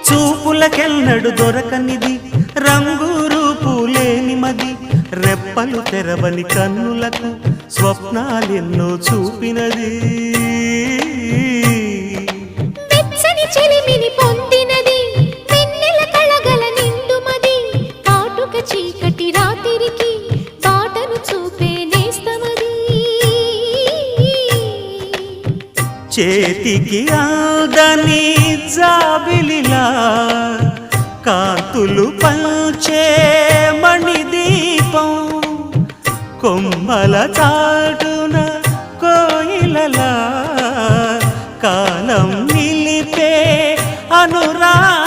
చూపులకెన్నడు దొరకనిది రంగు రూపు లేని మది రెప్పలు తెరవని కన్నులకు స్వప్నాలెన్నో చూపినది వెచ్చని చెలిమిని పొందినది వెన్నెల కళగల నిండుమది కాటుక చీకటి రాత్రికి బాటను చూపే నేస్తమది చేతికి ఆదని జాబిలిలా కాంతులు పంచే మణిదీపం కొమ్మల చాటున కోయిలలా కాలం నిలిపే అనురాగం